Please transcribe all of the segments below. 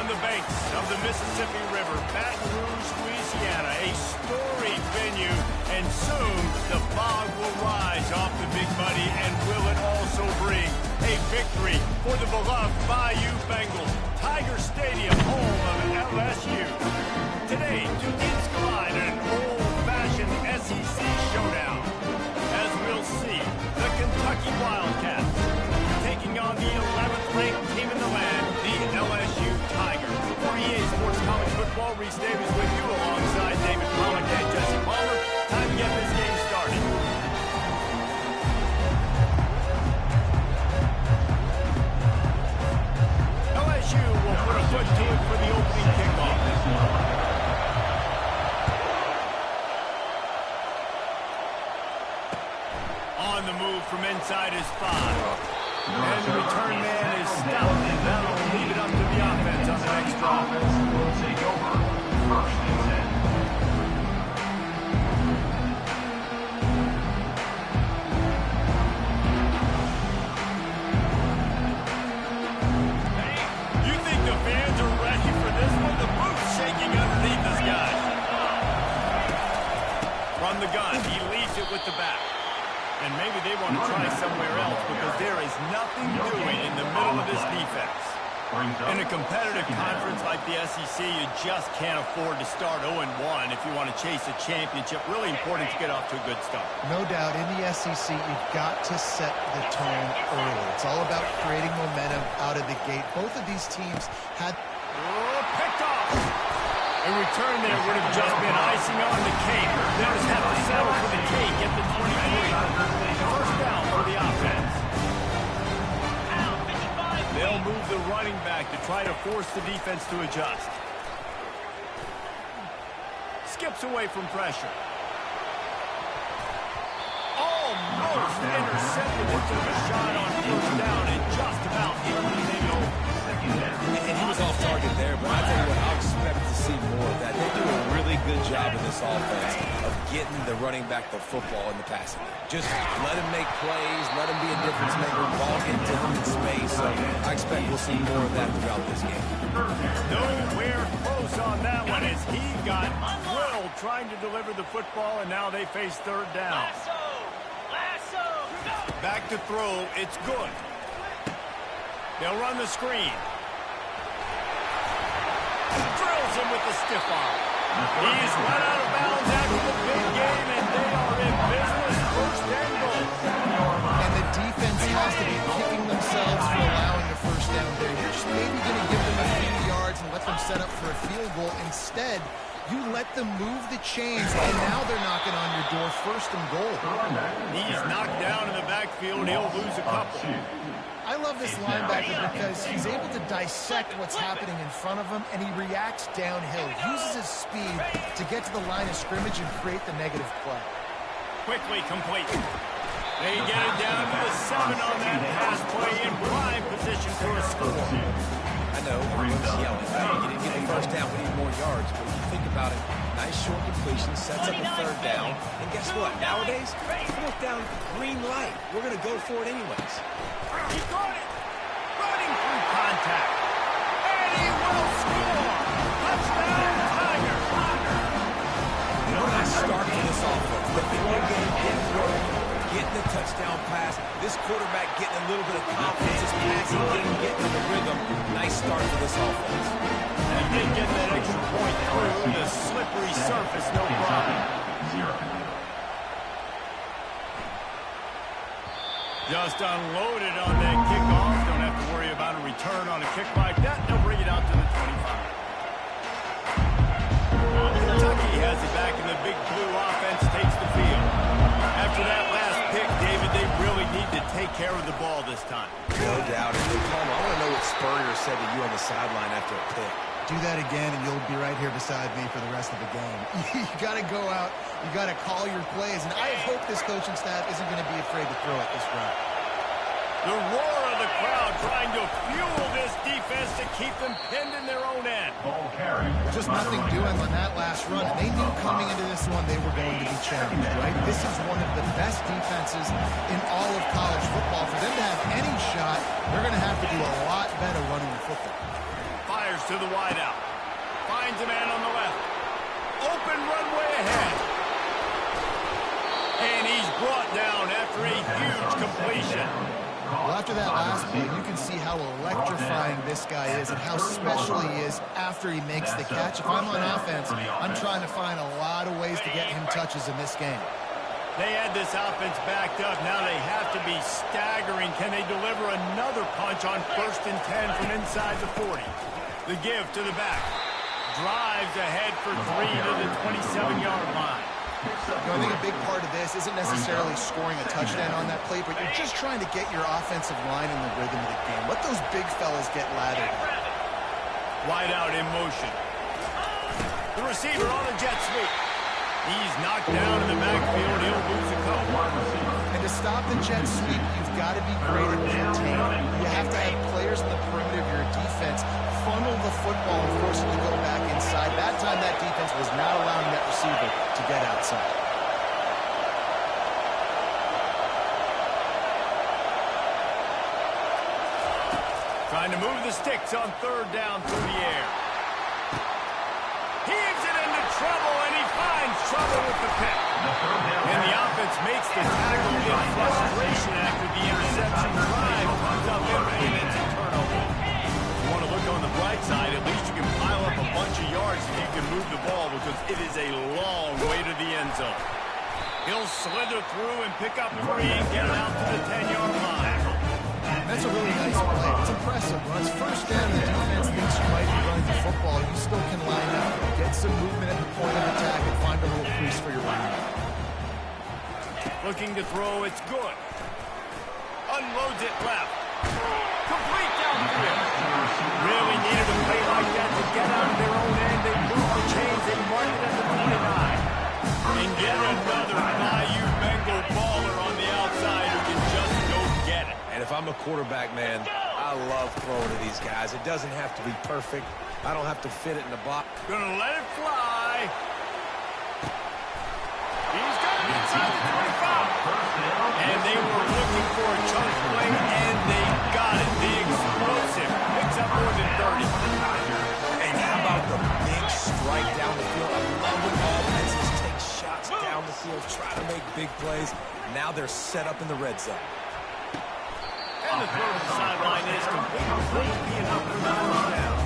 On the banks of the Mississippi River, Baton Rouge, Louisiana, a storied venue, and soon the fog will rise off the Big Muddy, and will it also bring a victory for the beloved Bayou Bengals. Tiger Stadium, home of LSU. Today, two teams collide in an old-fashioned SEC showdown. As we'll see, the Kentucky Wildcats taking on the 11th ranked team in the land, the LSU Tigers. For EA Sports College Football, Reese Davis with you alongside David Pollock and Jesse Palmer. Time to get this game started. LSU will put a foot to it for the opening kickoff. On the move from inside his 5. And the return man is stopped, and that'll leave it up to the offense on the next drive. Will take over first and 10. You think the fans are ready for this one? The boot's shaking underneath this guy. From the gun, he leaves it with the back. And maybe they want to try somewhere else because there is nothing doing in the middle of this defense. In a competitive conference like the SEC, you just can't afford to start 0-1 if you want to chase a championship. Really important to get off to a good start. No doubt, in the SEC, you've got to set the tone early. It's all about creating momentum out of the gate. Both of these teams had... picked off! A return there would have just been icing on the cake. They'll just have to settle for the cake at the 23. First down for the offense. They'll move the running back to try to force the defense to adjust. Skips away from pressure. Almost intercepted it. Took a shot on first down and just about hit the over. And he was off target there, but I tell you what, I'll expect to see more of that. They do a really good job in this offense of getting the running back the football in the passing game. Just let him make plays, let him be a difference maker, ball get to him in space. So I expect we'll see more of that throughout this game. Nowhere close on that one as he got Will trying to deliver the football, and now they face third down. Back to throw, it's good. They'll run the screen. Drills him with the stiff arm. He's run out of bounds after the big game, and they are in business. First and goal. And the defense has to be kicking themselves for allowing the first down there. You're just maybe going to give them a few yards and let them set up for a field goal. Instead, you let them move the chains, and now they're knocking on your door. First and goal. He's knocked down in the backfield. He'll lose a couple. I love this linebacker because he's able to dissect what's happening in front of him, and he reacts downhill. Uses his speed to get to the line of scrimmage and create the negative play. Quickly complete. They get it down to the 7 on that pass play in prime position for a score. I know, everyone's yelling. You didn't get the first down, we need more yards. But if you think about it, nice short completion, sets up a third down. And guess what? Nowadays, fourth down, green light. We're going to go for it anyways. He got it. Running through contact. And he will score. Touchdown, Tiger. What a nice start to this offense. The throw game didn't work. Getting the touchdown pass. This quarterback getting a little bit of confidence. His passing game getting in the rhythm. Nice start for this offense. And they get that extra point through the slippery surface, no problem. Just unloaded on that kickoff. Don't have to worry about a return on a kick like that. They'll bring it out to the 25. Kentucky has it back, and the big blue offense takes the field. After that last pick, David, they really need to take care of the ball this time. No doubt. And Palmer, I want to know what Spurrier said to you on the sideline after a pick. Do that again, and you'll be right here beside me for the rest of the game. You got to go out. You got to call your plays, and I hope this coaching staff isn't going to be afraid to throw it this route. The roar of the crowd trying to fuel this defense to keep them pinned in their own end. Just nothing doing on that last run. They knew coming into this one they were going to be challenged, right? This is one of the best defenses in all of college football. For them to have any shot, they're going to have to do a lot better running the football. fires to the wideout. Finds a man on the left. Open runway ahead. And he's brought down after a huge completion. Well, after that last play, you can see how electrifying this guy is and how special he is after he makes the catch. If I'm on offense, I'm trying to find a lot of ways to get him touches in this game. They had this offense backed up. Now they have to be staggering. Can they deliver another punch on 1st and 10 from inside the 40? The give to the back. Drives ahead for 3 to the 27-yard line. I think a big part of this isn't necessarily scoring a touchdown on that play, but you're just trying to get your offensive line in the rhythm of the game. Let those big fellas get lathered. Wide out in motion. The receiver on a jet sweep. He's knocked down in the backfield. He'll lose a couple. And to stop the jet sweep, you've got to be great at containing. You have to have players in the perimeter of your defense funnel the football and force it to go back inside. That time, that defense was not allowing that receiver to get outside. Trying to move the sticks on 3rd down through the air. Heaves it into trouble, and he finds trouble with the pick. And the offense makes the tackle in frustration after the interception. Drive comes up empty, and it's a turnover. If you want to look on the bright side, at least you can pile up a bunch of yards if you can move the ball, because it is a long way to the end zone. He'll slither through and pick up 3 and get it out to the 10-yard line. That's a really nice play. It's impressive. When it's 1st down, the defense thinks you might be running the football. You still can line up, get some movement at the point of attack, and find a little crease for your running back. Looking to throw, it's good. Unloads it left. Complete downfield. Really needed a play like that to get out of their own end. They moved the chains and marked it at the 29. And get another Bayou Bengal baller on the outside who can just go get it. And if I'm a quarterback, man, I love throwing to these guys. It doesn't have to be perfect. I don't have to fit it in the box. Gonna let it fly. He's got it inside the 25. And they were looking for a chunk play, and they got it. The explosive picks up more than 30. And how about the big strike down the field? I love when offenses take shots down the field, try to make big plays. Now they're set up in the red zone. And the throw to the sideline is complete. Will be enough for the first down.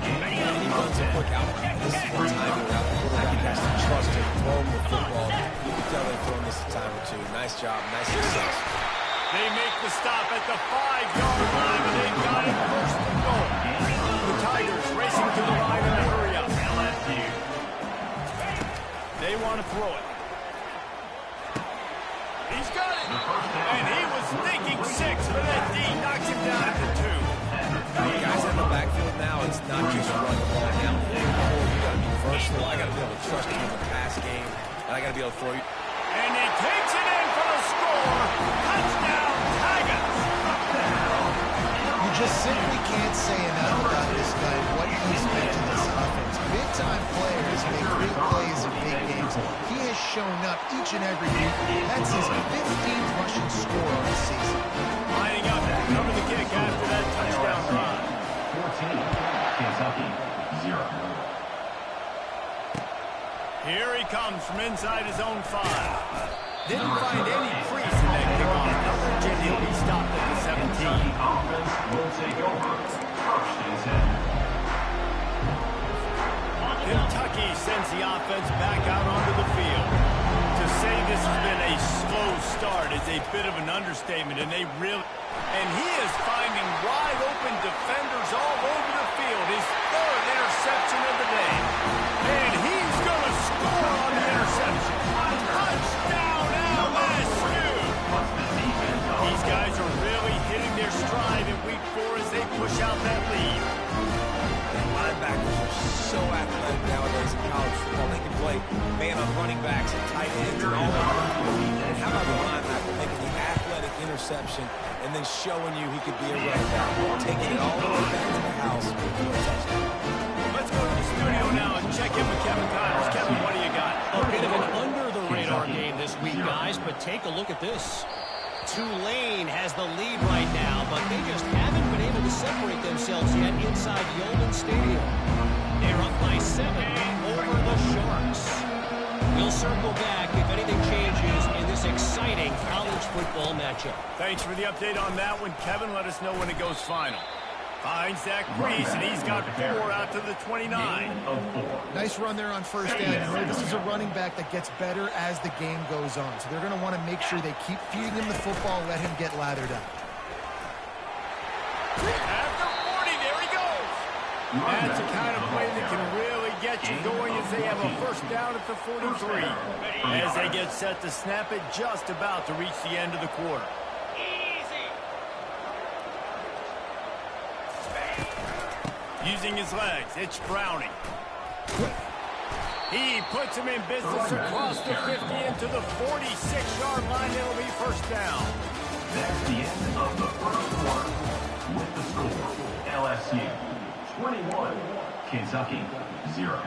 And he runs a quick out. This is the time where the quarterback has to trust him, throw him the football. You can tell they've thrown this a time or two. Nice job, nice success. They make the stop at the 5-yard line, and they've got it 1st and goal. The Tigers racing to the line in a hurry up. They want to throw it. He's got it. And he was thinking 6, but that D knocks him down at the 2. Guys in the backfield now, it's not just run the ball down. You got to be versatile. I got to be able to trust you in the pass game, and I got to be able to throw you. And he takes it in for the score. Touchdown, Tigers. You just simply can't say enough about this guy and what he's meant to this offense. Big-time players make big plays in big games. He has shown up each and every week. That's his 15th rushing score on the season. Lining up to cover the kick after that touchdown drive. 14, Kentucky, 0. Here he comes from inside his own 5. Didn't find any crease in that kickoff coverage, and he'll be stopped at the 17. Offense will take over 1st and 10. Kentucky sends the offense back out onto the field. To say this has been a slow start is a bit of an understatement, and they really... And he is finding wide-open defenders all over the field. His 3rd interception of the day. And he's going to score on the interception. Touchdown, LSU! These guys are really hitting their stride in week 4 as they push out that lead. Linebackers are so athletic nowadays in college football. They can play man on running backs and tight ends and all that. And how about the linebacker making the athletic interception and then showing you he could be a running back, taking it all the way back to the house for a touchdown. Let's go to the studio now and check in with Kevin Kyles. Kevin, what do you got? A bit of an under-the-radar game this week, guys, but take a look at this. Tulane has the lead right now, but they just haven't been able to separate themselves yourselves yet inside Yeoman Stadium. They're up by 7 over the Sharks. We'll circle back if anything changes in this exciting college football matchup. Thanks for the update on that one, Kevin. Let us know when it goes final. Finds that crease, and he's got 4 out to the 29. Nice run there on first down. You know, this is a running back that gets better as the game goes on. So they're going to want to make sure they keep feeding him the football, let him get lathered up. After 40, there he goes. That's the kind of play that can really get you going as they have a first down at the 43. As they get set to snap it just about to reach the end of the quarter. Using his legs, it's Browning. He puts him in business across the 50 into the 46-yard line. It'll be first down. That's the end of the first quarter. With the score, LSU 21, Kentucky 0.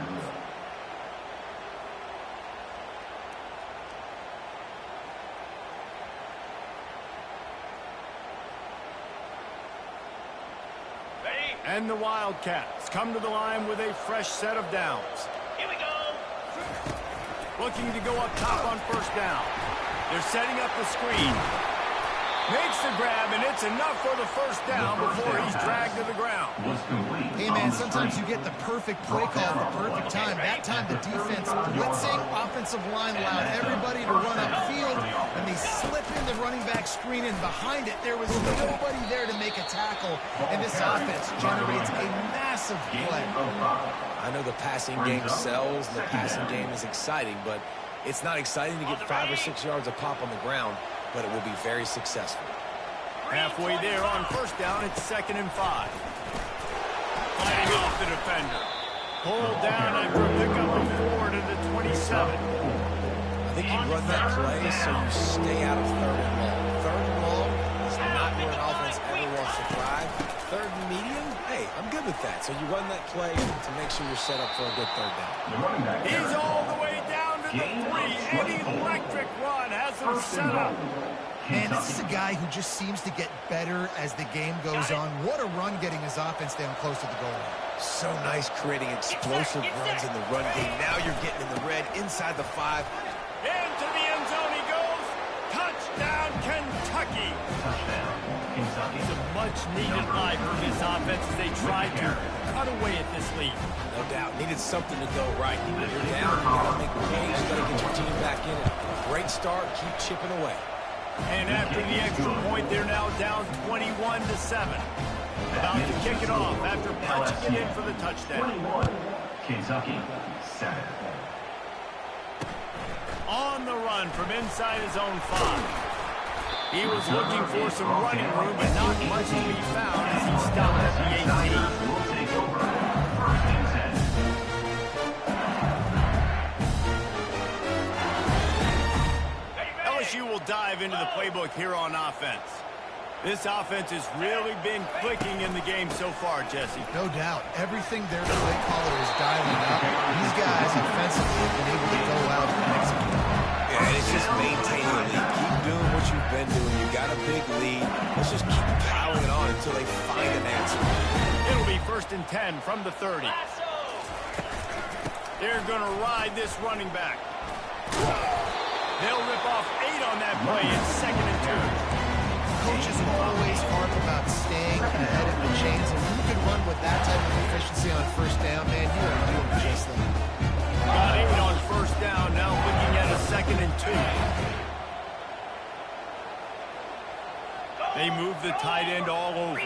And the Wildcats come to the line with a fresh set of downs. Here we go. Looking to go up top on first down. They're setting up the screen. Makes the grab, and it's enough for the first down before he's dragged to the ground. Hey, man, sometimes you get the perfect play call at the perfect time. That time the defense blitzing, offensive line allowed everybody to run upfield, and they slip in the running back screen, and behind it there was nobody there to make a tackle, and this offense generates a massive play. I know the passing game sells, and the passing game is exciting, but it's not exciting to get 5 or 6 yards a pop on the ground, but it will be very successful. Halfway there on first down, it's 2nd and 5. Fighting off the defender. Pulled down after a pickup of 4 to the 27. I think you run that play so you stay out of 3rd and long. 3rd and long is not where an offense ever wants to thrive. 3rd and medium, hey, I'm good with that. So you run that play to make sure you're set up for a good 3rd down. He's all the way down to the 3. An electric run has him set up. Man, this is a guy who just seems to get better as the game goes on. What a run getting his offense down close to the goal line. So nice creating explosive runs in the run game. Now you're getting in the red inside the 5. Into the end zone he goes. Touchdown, Kentucky. Touchdown, Kentucky. It's a much-needed life for this offense as they try to cut away at this lead. No doubt. Needed something to go right. When you're down, you got to make plays. You got to get your team back in it. Great start. Keep chipping away. And after the extra point, they're now down 21-7. About to kick it off after punching it in for the touchdown. 21, Kentucky 7. On the run from inside his own 5. He was looking for some running room, but not much to be found as he stopped at the 18. Will take over. 1st and 10. LSU will dive into the playbook here on offense. This offense has really been clicking in the game so far, Jesse. No doubt. Everything their play caller is dialing up. These guys offensively have been able to go out and execute. Yeah, and it's just maintaining the lead. Keep doing what you've been doing. You got a big lead. Let's just keep piling it on until they find an answer. It'll be 1st and 10 from the 30. They're going to ride this running back. They'll rip off 8 on that play. It's 2nd and 2. Coaches always harp about staying ahead of the chains, and when you can run with that type of efficiency on first down, man, you are doing just that. Got 8 on first down, now looking at a 2nd and 2. They move the tight end all over.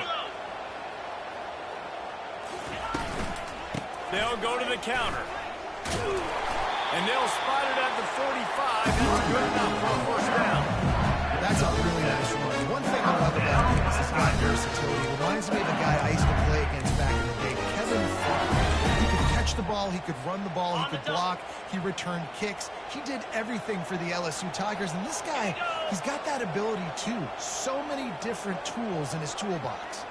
They'll go to the counter. And they'll spot it at the 45. That's good enough for a first down. That's a really nice run. One thing I love about him is his guy versatility. It reminds me of a guy I used to play against back in the day, Kevin Farr. He could catch the ball, he could run the ball, he could block, he returned kicks. He did everything for the LSU Tigers, and this guy, he's got that ability too. So many different tools in his toolbox.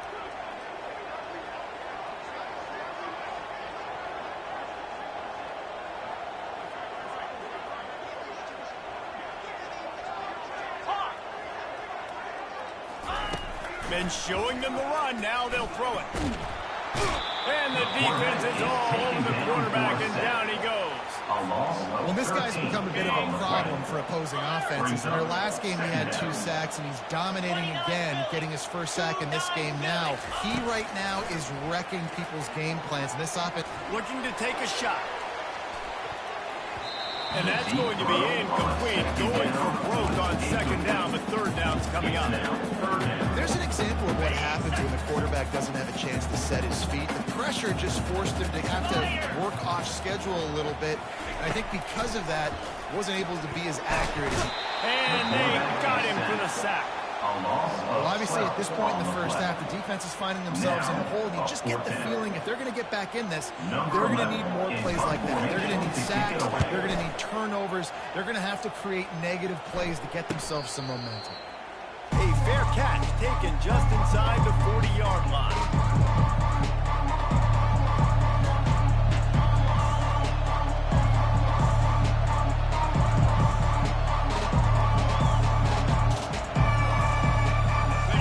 Been showing them the run. Now they'll throw it. And the defense is all over the quarterback, and down he goes. Well, this guy's become a bit of a problem for opposing offenses. In their last game, he had 2 sacks, and he's dominating again, getting his first sack in this game now. He right now is wrecking people's game plans, and this offense Looking to take a shot. And that's going to be incomplete. Going for broke on second down, but third down's coming up. There's an example of what happens when the quarterback doesn't have a chance to set his feet. The pressure just forced him to have to work off schedule a little bit. And I think because of that, wasn't able to be as accurate as he... And they got him for the sack. Well, obviously, at this point in the first half, the defense is finding themselves in a hole. And you just get the feeling if they're going to get back in this, they're going to need more plays like that. They're going to need sacks. They're going to need turnovers. They're going to have to create negative plays to get themselves some momentum. A fair catch taken just inside the 40-yard line.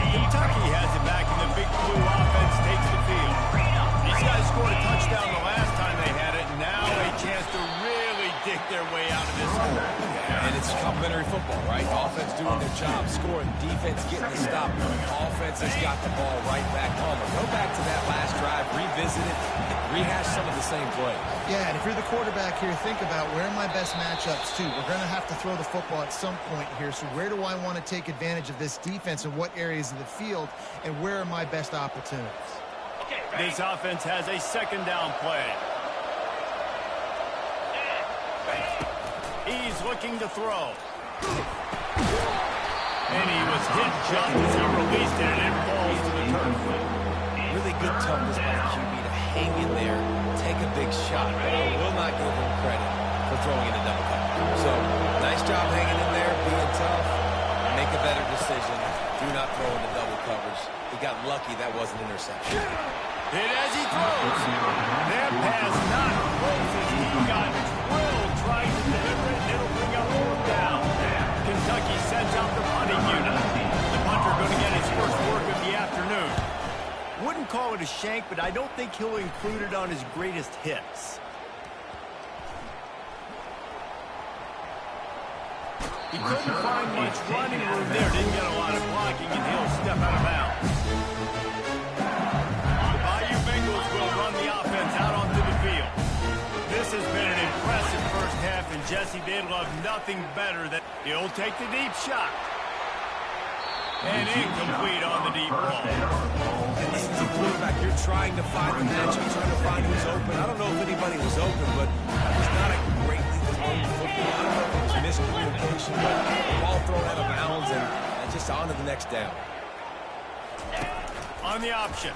Kentucky has it back, and the big blue offense takes the field. These guys scored a touchdown the last time they had it, and now a chance to really dig their way out of this hole. And it's complimentary football, right? Offense doing their job, scoring, defense getting the stop. Offense has got the ball right back home. Go back to that last drive, revisit it, rehash some of the same plays. Yeah, and if you're the quarterback here, think about where are my best matchups too. We're going to have to throw the football at some point here, so where do I want to take advantage of this defense and what areas of the field, and where are my best opportunities? This offense has a second down play. He's looking to throw. And he was hit just as he released it, and it falls to the turf. Really good toughness by the QB to hang in there, take a big shot, but I will not give him credit for throwing in a double cover. So, nice job hanging in there, being tough, make a better decision. Do not throw in the double coverage. He got lucky that wasn't an interception. Hit as he throws. That pass not close as he got drilled trying to deliver it, and it'll bring up fourth down. Kentucky sends out the punting unit. The punter going to get his first work of the afternoon. Wouldn't call it a shank, but I don't think he'll include it on his greatest hits. He couldn't find much running room there. Didn't get a lot of blocking, and he'll step out of bounds. The Bayou Bengals will run the offense out onto the field. This has been an impressive first half, and Jesse, they'd love nothing better than he'll take the deep shot. And incomplete on the deep ball. And this is a quarterback. You're trying to find the match. You're trying to find who's open. I don't know if anybody was open, but it was not a greatly thrown football. I don't know if it was miscommunication, but the ball thrown out of bounds and just on to the next down. On the option.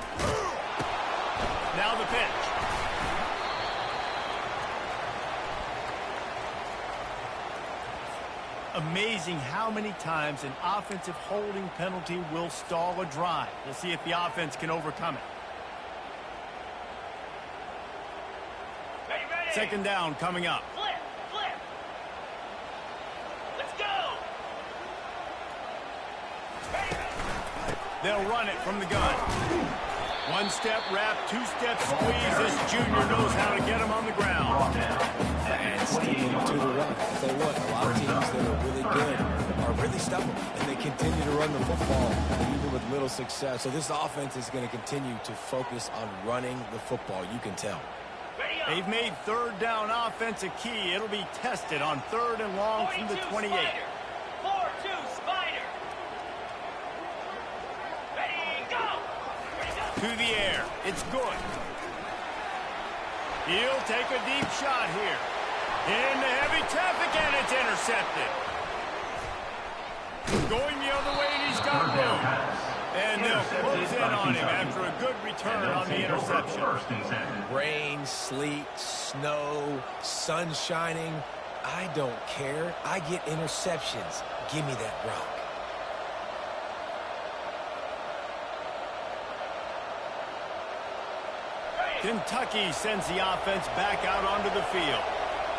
Now the pitch. Amazing how many times an offensive holding penalty will stall a drive. We'll see if the offense can overcome it. Ready. Second down coming up. Flip. Let's go. Ready. They'll run it from the gun. One step wrap, two step squeeze. This junior knows how to get him on the ground. And sticking to the run. I'll tell you what, a lot of teams that are really good are really stubborn, and they continue to run the football even with little success. So this offense is going to continue to focus on running the football. You can tell. They've made third down offense a key. It'll be tested on third and long from the 28. 4-2 Spider. Ready, go. To the air. It's good. He'll take a deep shot here. Into heavy traffic, and it's intercepted. Going the other way, and he's got room. And they'll close in on him after a good return on the interception. Rain, sleet, snow, sun shining. I don't care. I get interceptions. Give me that rock. Kentucky sends the offense back out onto the field.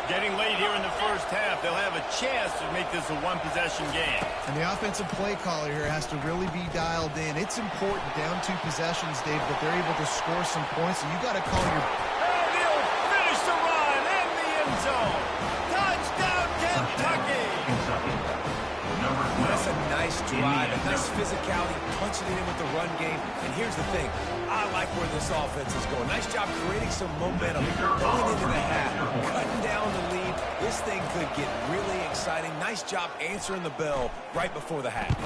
Getting late here in the first half, they'll have a chance to make this a one-possession game. And the offensive play caller here has to really be dialed in. It's important down 2 possessions, Dave, that they're able to score some points. And you got to call your... And he'll finish the run in the end zone. Touchdown, Kentucky! Kentucky. Number 12. That's a nice drive, a nice physicality, punching it in with the run game. And here's the thing. I like where this offense is going. Nice job creating some momentum going into the half, cutting down the lead. This thing could get really exciting. Nice job answering the bell right before the half.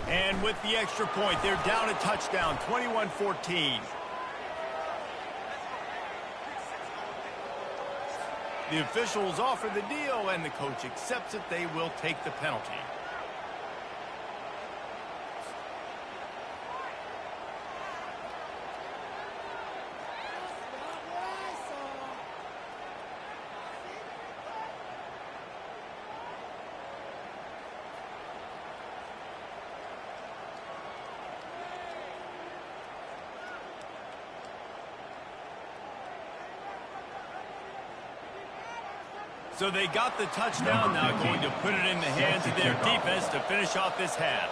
And with the extra point, they're down a touchdown, 21-14. The officials offer the deal, and the coach accepts it. They will take the penalty. So they got the touchdown now, going to put it in the hands of their defense to finish off this half.